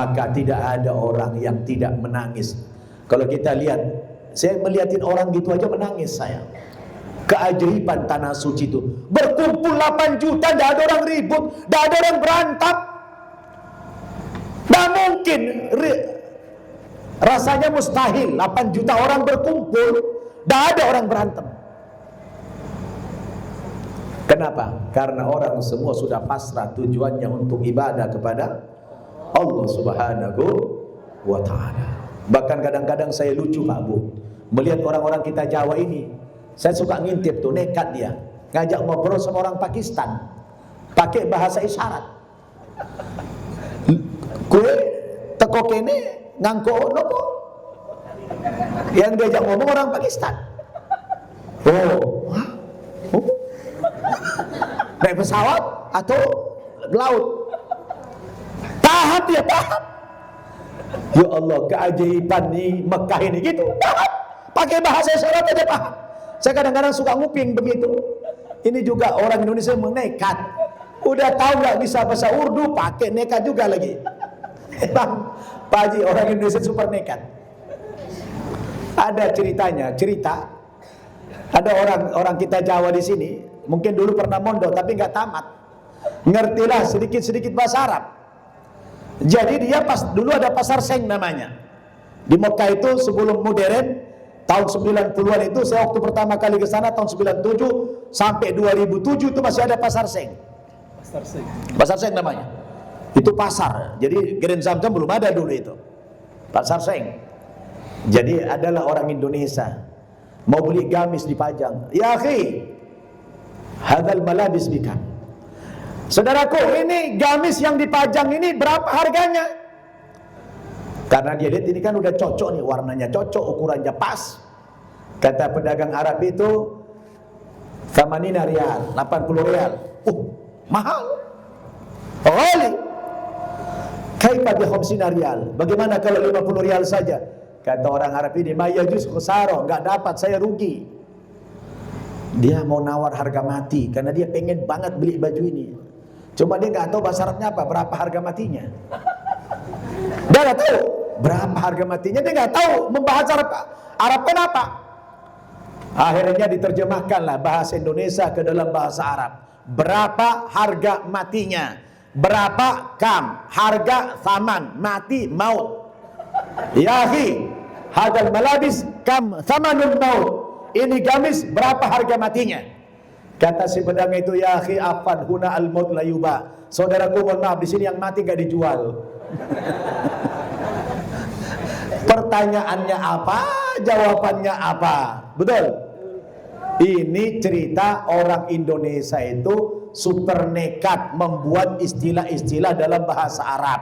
maka tidak ada orang yang tidak menangis. Kalau kita lihat, saya melihatin orang gitu aja menangis saya. Keajaiban tanah suci itu, berkumpul 8 juta, tidak ada orang ribut, tidak ada orang berantem. Tidak mungkin, rasanya mustahil 8 juta orang berkumpul, tidak ada orang berantem. Kenapa? Karena orang semua sudah pasrah tujuannya untuk ibadah kepada Allah Subhanahu wa ta'ala. Bahkan kadang-kadang saya lucu Pak Bu, melihat orang-orang kita Jawa ini. Saya suka ngintip tuh, nekat dia ngajak ngobrol sama orang Pakistan pakai bahasa isyarat. Kue teko kene ngangko nopo, yang diajak ngomong orang Pakistan. Naik pesawat atau laut, paham dia, paham. Ya Allah, keajaiban nih Mekah ini gitu, paham, pakai bahasa isyarat aja paham. Saya kadang-kadang suka nguping begitu. Ini juga orang Indonesia menekat. Udah tahu nggak bisa bahasa Urdu, pakai nekat juga lagi. Bang, Pak Haji, orang Indonesia super nekat. Ada ceritanya, ada orang kita Jawa di sini, mungkin dulu pernah mondok tapi nggak tamat. Ngertilah sedikit-sedikit bahasa Arab. Jadi dia dulu ada pasar seng namanya. Di Mekah itu sebelum modern, tahun 90-an itu, saya waktu pertama kali ke sana tahun 97 sampai 2007 itu masih ada pasar seng. Pasar seng namanya. Itu pasar. Jadi Grand Zamzam belum ada dulu itu. Pasar seng. Jadi adalah orang Indonesia mau beli gamis dipajang. Ya akhi, hadzal malabis bika. Saudaraku, ini gamis yang dipajang ini berapa harganya? Karena dia lihat ini kan udah cocok nih, warnanya cocok, ukurannya pas. Kata pedagang Arab itu, 80 rial, 80 rial. Mahal. Ghali. Kaifa bi 50 rial? Bagaimana kalau 50 rial saja? Kata orang Arab ini, mayajuz khusara, enggak dapat, saya rugi. Dia mau nawar harga mati karena dia pengen banget beli baju ini. Cuma dia enggak tahu bahasa Arabnya apa, berapa harga matinya. Dia enggak tahu berapa harga matinya, dia nggak tahu membahas Arab kenapa. Akhirnya diterjemahkanlah bahasa Indonesia ke dalam bahasa Arab. Berapa harga matinya? Berapa kam? Harga saman, mati, maut. Ya akhi, hadzal malabis kam samanun maut. Ini gamis berapa harga matinya? Kata si pedang itu, ya akhi afan huna al maut la yuba. Saudaraku, mohon maaf, di sini yang mati nggak dijual. Pertanyaannya apa, jawabannya apa? Betul? Ini cerita orang Indonesia itu super nekat membuat istilah-istilah dalam bahasa Arab.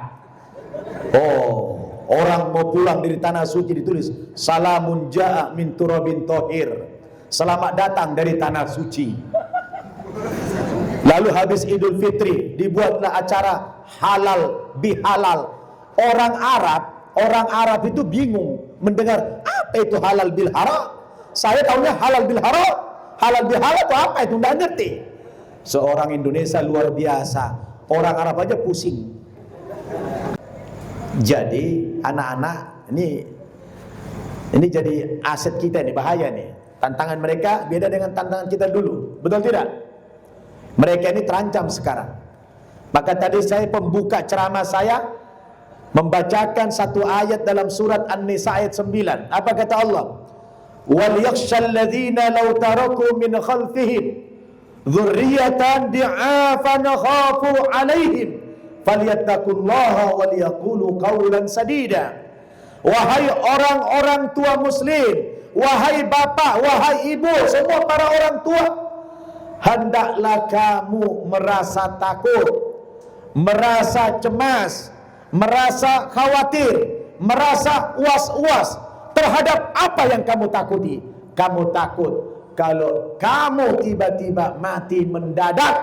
Orang mau pulang dari tanah suci ditulis salamun ja'a min turabin tohir, selamat datang dari tanah suci. Lalu habis Idul Fitri dibuatlah acara halal bihalal. Orang Arab itu bingung mendengar apa itu halal bil haram. Saya tahunya halal bil haram, halal bil halal itu apa itu, tidak ngerti. Seorang Indonesia luar biasa, orang Arab aja pusing. Jadi anak-anak ini jadi aset kita nih, bahaya nih. Tantangan mereka beda dengan tantangan kita dulu, betul tidak? Mereka ini terancam sekarang. Maka tadi saya pembuka ceramah saya membacakan satu ayat dalam surat An-Nisa ayat 9. Apa kata Allah? Wal yakhshal ladzina law taraku min khalfihim dzurriyyatan di'afan khafu 'alaihim falyattaqullaha wal yaqulu qawlan sadida. Wahai orang-orang tua muslim, wahai bapak, wahai ibu, semua para orang tua, hendaklah kamu merasa takut, merasa cemas, merasa khawatir, merasa was-was terhadap apa yang kamu takuti. Kamu takut kalau kamu tiba-tiba mati mendadak,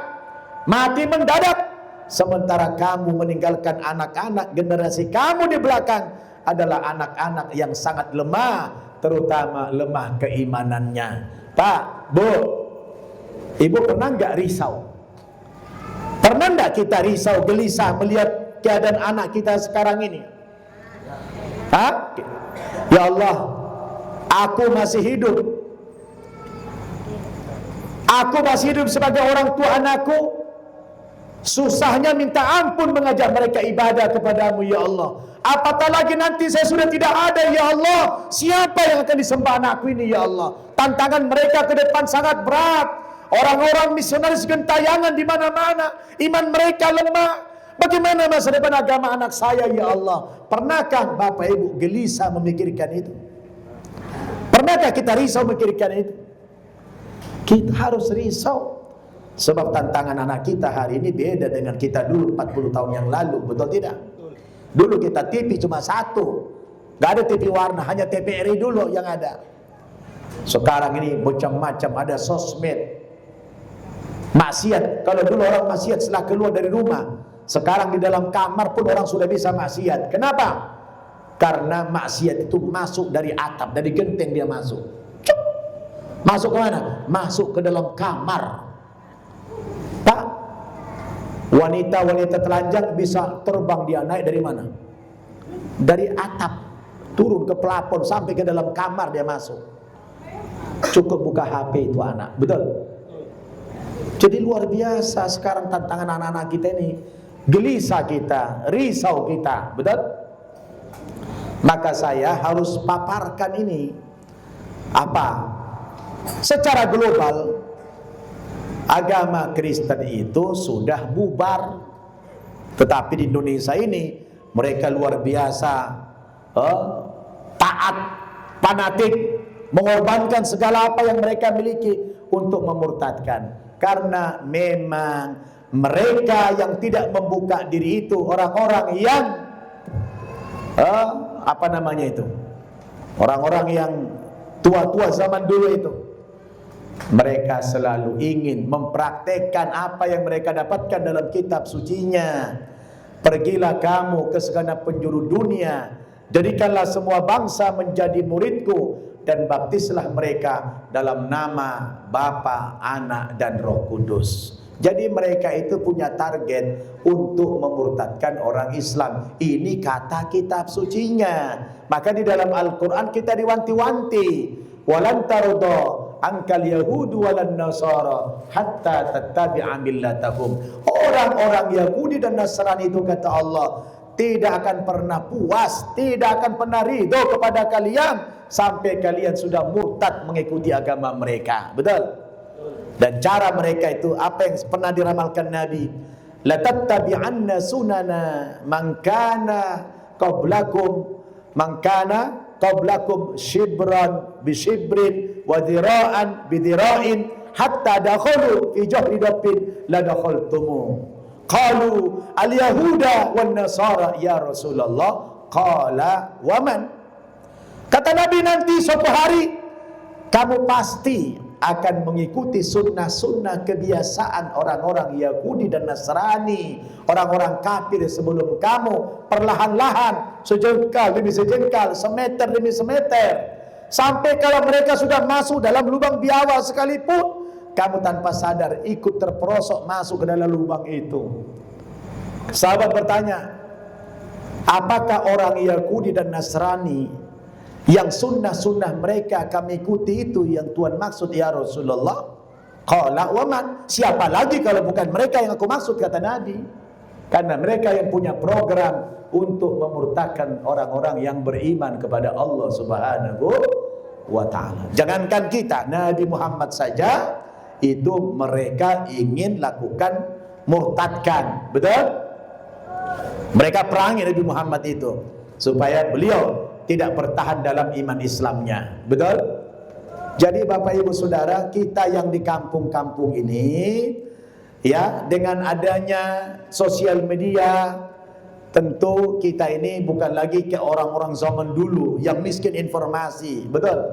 sementara kamu meninggalkan anak-anak, generasi kamu di belakang adalah anak-anak yang sangat lemah, terutama lemah keimanannya. Pak, Bu, Ibu pernah nggak risau? Pernah nggak kita risau, gelisah melihat keadaan anak kita sekarang ini? Hah? Ya Allah, aku masih hidup. Aku masih hidup sebagai orang tua anakku. Susahnya minta ampun mengajak mereka ibadah kepadamu ya Allah. Apatah lagi nanti saya sudah tidak ada ya Allah. Siapa yang akan disembah anakku ini ya Allah? Tantangan mereka ke depan sangat berat. Orang-orang misionaris gentayangan di mana-mana. Iman mereka lemah. Bagaimana masa depan agama anak saya ya Allah? Pernahkah Bapak Ibu gelisah memikirkan itu? Pernahkah kita risau memikirkan itu? Kita harus risau. Sebab tantangan anak kita hari ini beda dengan kita dulu 40 tahun yang lalu. Betul tidak? Dulu kita TV cuma satu. Gak ada TV warna, hanya TVRI dulu yang ada. Sekarang ini macam-macam, ada sosmed. Maksiat, kalau dulu orang maksiat setelah keluar dari rumah, sekarang di dalam kamar pun orang sudah bisa maksiat. Kenapa? Karena maksiat itu masuk dari atap, dari genteng dia masuk. Cuk. Masuk ke mana? Masuk ke dalam kamar. Pak, wanita-wanita telanjang bisa terbang, dia naik dari mana? Dari atap, turun ke plafon sampai ke dalam kamar dia masuk. Cukup buka HP itu anak, betul? Jadi luar biasa sekarang tantangan anak-anak kita ini. Gelisah kita, risau kita, betul? Maka saya harus paparkan ini. Apa? Secara global, agama Kristen itu sudah bubar. Tetapi di Indonesia ini mereka luar biasa taat, fanatik, mengorbankan segala apa yang mereka miliki untuk memurtadkan. Karena memang mereka yang tidak membuka diri itu orang-orang yang apa namanya itu? Orang-orang yang tua-tua zaman dulu itu. Mereka selalu ingin mempraktekkan apa yang mereka dapatkan dalam kitab sucinya. Pergilah kamu ke segenap penjuru dunia, jadikanlah semua bangsa menjadi muridku, dan baptislah mereka dalam nama Bapa, Anak, dan Roh Kudus. Jadi mereka itu punya target untuk memurtadkan orang Islam. Ini kata kitab sucinya. Maka di dalam Al-Quran kita diwanti-wanti, walan tardo angkal Yahudu walan Nasara hatta tattabi'a millatahum. Orang-orang Yahudi dan Nasrani itu kata Allah tidak akan pernah puas, tidak akan pernah ridho kepada kalian sampai kalian sudah murtad mengikuti agama mereka. Betul? Dan cara mereka itu apa yang pernah diramalkan Nabi, la tattabi'anna sunana man kana qablakum shibran bi shibrin wa dhira'an bi dhira'in hatta dakhalu fi jahri dabbin la dakhaltumu. Qalu al-yahuda wan nasara ya Rasulullah. Qala wa man. Kata Nabi, nanti suatu hari kamu pasti akan mengikuti sunnah-sunnah kebiasaan orang-orang Yahudi dan Nasrani, orang-orang kafir sebelum kamu, perlahan-lahan, sejengkal demi sejengkal, semeter demi semeter, sampai kalau mereka sudah masuk dalam lubang biawak sekalipun, kamu tanpa sadar ikut terperosok masuk ke dalam lubang itu. Sahabat bertanya, apakah orang Yahudi dan Nasrani yang sunnah-sunnah mereka kami ikuti itu yang Tuhan maksud ya Rasulullah? Qala wa man. Siapa lagi kalau bukan mereka yang aku maksud, kata Nabi. Karena mereka yang punya program untuk memurtadkan orang-orang yang beriman kepada Allah Subhanahu wa ta'ala. Jangankan kita, Nabi Muhammad saja itu mereka ingin lakukan murtadkan. Betul? Mereka perangi Nabi Muhammad itu supaya beliau tidak bertahan dalam iman Islamnya. Betul? Jadi Bapak Ibu Saudara, kita yang di kampung-kampung ini, ya, dengan adanya sosial media, tentu kita ini bukan lagi ke orang-orang zaman dulu yang miskin informasi. Betul?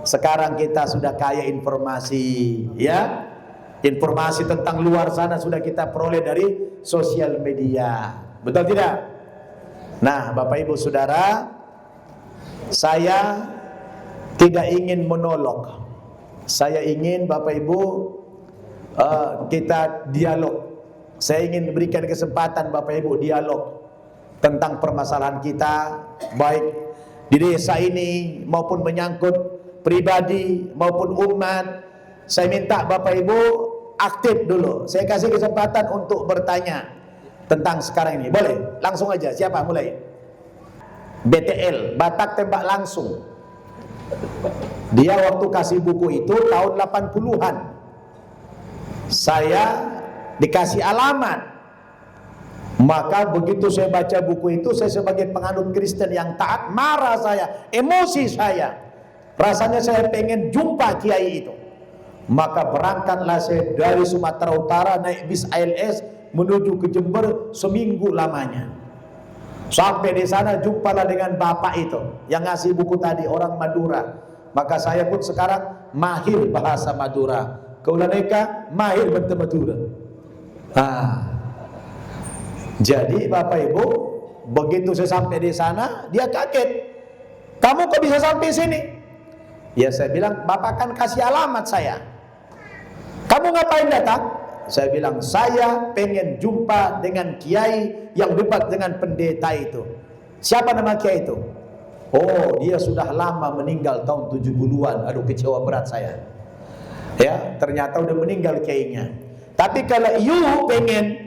Sekarang kita sudah kaya informasi, ya. Informasi tentang luar sana sudah kita peroleh dari sosial media. Betul tidak? Nah, Bapak Ibu Saudara, saya tidak ingin monolog. Saya ingin Bapak Ibu kita dialog. Saya ingin berikan kesempatan Bapak Ibu dialog tentang permasalahan kita, baik di desa ini maupun menyangkut pribadi maupun umat, saya minta Bapak Ibu aktif dulu. Saya kasih kesempatan untuk bertanya tentang sekarang ini. Boleh? Langsung aja. Siapa mulai? BTL, Batak Tembak Langsung. Dia waktu kasih buku itu tahun 80-an. Saya dikasih alamat. Maka begitu saya baca buku itu, saya sebagai penganut Kristen yang taat, marah saya, emosi saya. Rasanya saya pengen jumpa kiai itu. Maka berangkatlah saya dari Sumatera Utara naik bis ALS menuju ke Jember seminggu lamanya. Sampai di sana jumpalah dengan bapak itu yang ngasih buku tadi, orang Madura. Maka saya pun sekarang mahir bahasa Madura. Kaulaneka mahir bahasa Madura. Jadi Bapak Ibu, begitu saya sampai di sana, dia kaget. Kamu kok bisa sampai sini? Ya saya bilang, Bapak kan kasih alamat saya. Kamu ngapain datang? Saya bilang, saya pengen jumpa dengan kiai yang debat dengan pendeta itu. Siapa nama kiai itu? Oh, dia sudah lama meninggal tahun 70-an. Aduh, kecewa berat saya. Ya, ternyata udah meninggal kiainya. Tapi kalau you pengen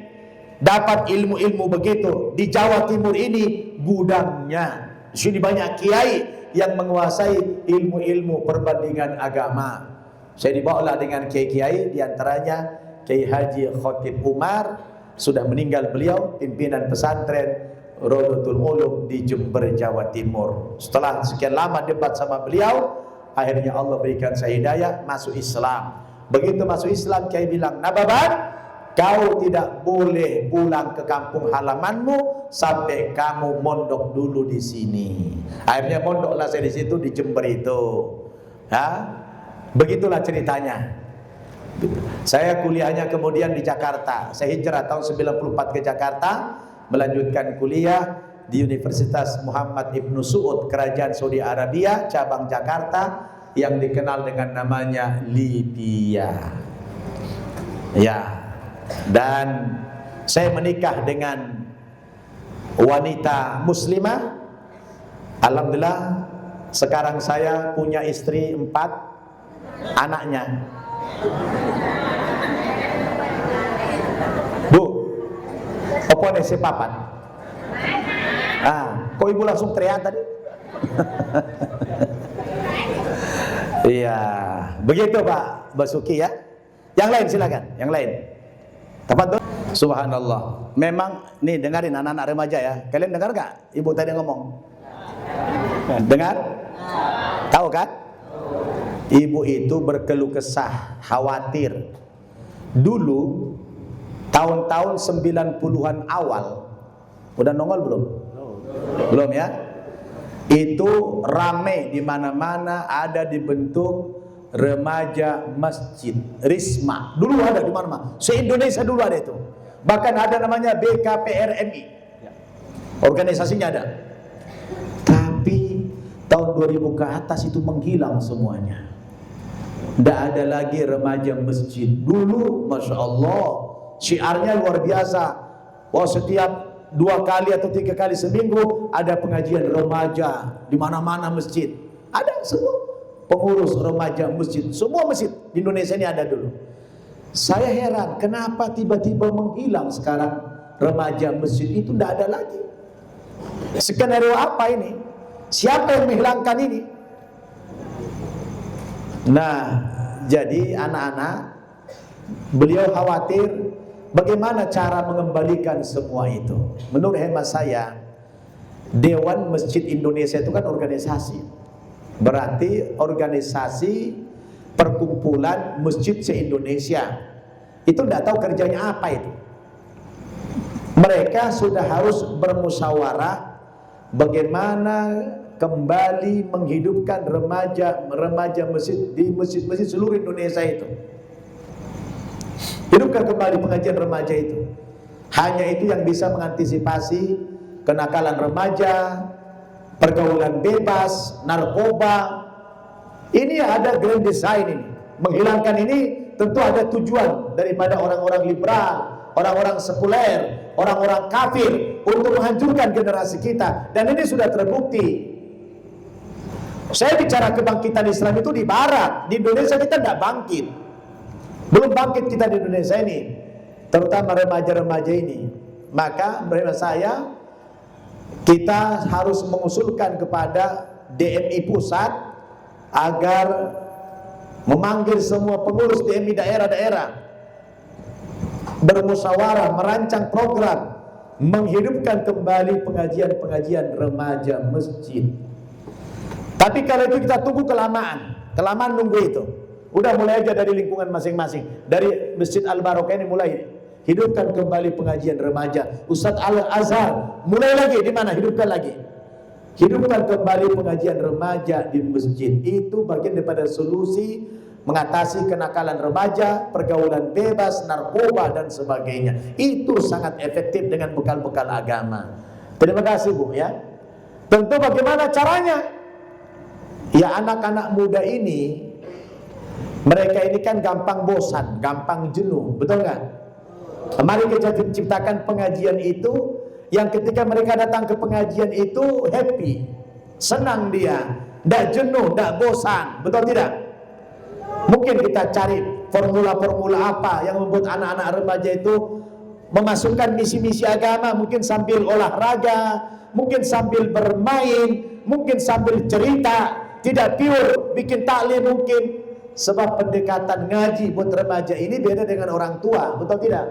dapat ilmu-ilmu begitu, di Jawa Timur ini gudangnya. Di sini banyak kiai yang menguasai ilmu-ilmu perbandingan agama. Saya dibawalah dengan kiai-kiai, diantaranya Kiai Haji Khotib Umar, sudah meninggal beliau, pimpinan pesantren Rodotul Ulum di Jember, Jawa Timur. Setelah sekian lama debat sama beliau, akhirnya Allah berikan saya hidayah masuk Islam. Begitu masuk Islam, Kiai bilang, Nababan, kau tidak boleh pulang ke kampung halamanmu sampai kamu mondok dulu di sini. Akhirnya mondoklah saya di situ, di Jember itu. Begitulah ceritanya. Saya kuliahnya kemudian di Jakarta. Saya hijrah tahun 94 ke Jakarta, melanjutkan kuliah di Universitas Muhammad Ibnu Saud, Kerajaan Saudi Arabia, cabang Jakarta, yang dikenal dengan namanya Libya. Ya. Dan saya menikah dengan wanita muslimah. Alhamdulillah, sekarang saya punya istri 4, anaknya. Bu, apa nih si papan? Kok ibu langsung teriak tadi? Iya, begitu Pak Basuki ya. Yang lain silakan, yang lain. Tepat tuh? Subhanallah. Memang nih dengarin anak-anak remaja ya. Kalian dengar gak ibu tadi ngomong? Dengar? Tahu kan? Ibu itu berkeluh kesah, khawatir. Dulu tahun-tahun 90-an awal, udah nongol belum? Belum ya? Itu rame di mana-mana, ada dibentuk remaja masjid, Risma. Dulu ada di mana-mana. Se-Indonesia dulu ada itu. Bahkan ada namanya BKPRMI. Organisasinya ada. Tapi tahun 2000 ke atas itu menghilang semuanya. Tidak ada lagi remaja masjid. Dulu Masya Allah syiarnya luar biasa. Wah, setiap 2 kali atau 3 kali seminggu ada pengajian remaja di mana-mana masjid. Ada semua pengurus remaja masjid. Semua masjid di Indonesia ini ada dulu. Saya heran kenapa tiba-tiba menghilang sekarang remaja masjid itu tidak ada lagi. Skenario apa ini? Siapa yang menghilangkan ini? Nah, jadi anak-anak, beliau khawatir bagaimana cara mengembalikan semua itu. Menurut hemat saya, Dewan Masjid Indonesia itu kan organisasi. Berarti organisasi perkumpulan masjid se-Indonesia. Itu tidak tahu kerjanya apa itu. Mereka sudah harus bermusyawarah bagaimana kembali menghidupkan remaja masjid di masjid-masjid seluruh Indonesia itu. Hidupkan kembali pengajian remaja itu. Hanya itu yang bisa mengantisipasi kenakalan remaja, pergaulan bebas, narkoba. Ini ada grand design ini. Menghilangkan ini tentu ada tujuan daripada orang-orang liberal, orang-orang sekuler, orang-orang kafir untuk menghancurkan generasi kita. Dan ini sudah terbukti. Saya bicara kebangkitan Islam itu di Barat. Di Indonesia kita tidak bangkit. Belum bangkit kita di Indonesia ini, terutama remaja-remaja ini. Maka menurut saya, kita harus mengusulkan kepada DMI pusat agar memanggil semua pengurus DMI daerah-daerah, bermusyawarah, merancang program menghidupkan kembali pengajian-pengajian remaja masjid. Tapi kalau itu kita tunggu kelamaan nunggu itu. Udah mulai aja dari lingkungan masing-masing. Dari Masjid Al-Barokah ini mulai hidupkan kembali pengajian remaja. Ustadz Al-Azhar mulai lagi di mana? Hidupkan lagi. Hidupkan kembali pengajian remaja di masjid. Itu bagian daripada solusi mengatasi kenakalan remaja, pergaulan bebas, narkoba dan sebagainya. Itu sangat efektif dengan bekal-bekal agama. Terima kasih Bu ya. Tentu bagaimana caranya? Ya anak-anak muda ini, mereka ini kan gampang bosan, gampang jenuh, betul nggak? Mari kita ciptakan pengajian itu yang ketika mereka datang ke pengajian itu happy, senang dia, tidak jenuh, tidak bosan, betul tidak? Mungkin kita cari formula-formula apa yang membuat anak-anak remaja itu memasukkan misi-misi agama, mungkin sambil olahraga, mungkin sambil bermain, mungkin sambil cerita. Tidak pure bikin taklim mungkin. Sebab pendekatan ngaji buat remaja ini beda dengan orang tua, betul tidak?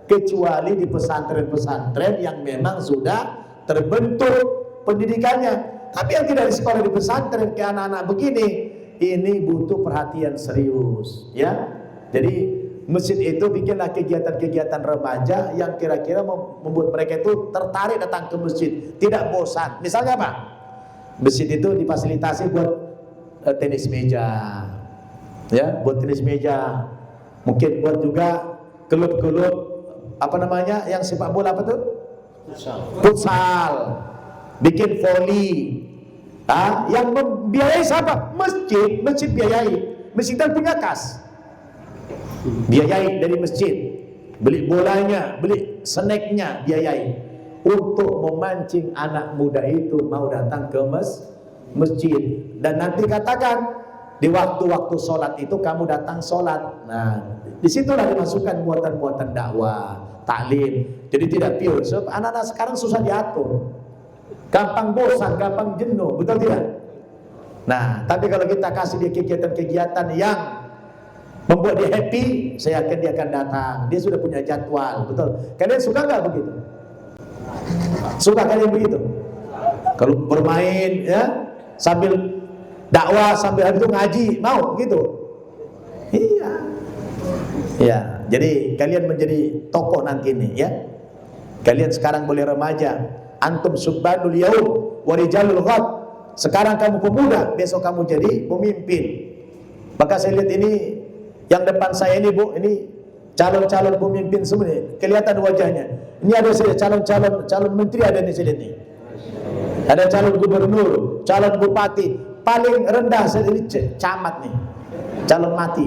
Kecuali di pesantren-pesantren yang memang sudah terbentuk pendidikannya. Tapi yang tidak di sekolah di pesantren ke anak-anak begini, ini butuh perhatian serius ya. Jadi masjid itu bikinlah kegiatan-kegiatan remaja yang kira-kira membuat mereka itu tertarik datang ke masjid, tidak bosan. Misalnya apa? Masjid itu difasilitasi buat tenis meja, ya, buat tenis meja. Mungkin buat juga klub-klub apa namanya yang sepak bola apa tuh? Futsal. Bikin voli. Yang membiayai siapa? Masjid biayai. Masjid kan punya kas. Biayai dari masjid. Beli bolanya, beli snacknya, biayai. Untuk memancing anak muda itu mau datang ke masjid. Dan nanti katakan di waktu-waktu sholat itu kamu datang sholat. Nah, disitulah dimasukkan buatan-buatan dakwah, taklim. Jadi tidak pure. Sebab anak-anak sekarang susah diatur, gampang bosan, gampang jenuh, betul tidak? Nah, tapi kalau kita kasih dia kegiatan-kegiatan yang membuat dia happy, saya yakin dia akan datang. Dia sudah punya jadwal, betul. Kalian suka nggak begitu? Suka kalian begitu? Kalau bermain ya sambil dakwah sambil habis itu ngaji, mau gitu? Iya. Ya, jadi kalian menjadi tokoh nanti ini ya. Kalian sekarang boleh remaja, antum subbanul yaum wa rijalul ghad. Sekarang kamu pemuda, besok kamu jadi pemimpin. Maka saya lihat ini yang depan saya ini Bu, ini calon-calon pemimpin semua nih, kelihatan wajahnya. Ini ada saya calon menteri ada di sini nih. Ada calon gubernur, calon bupati, paling rendah saya ini camat nih. Calon mati.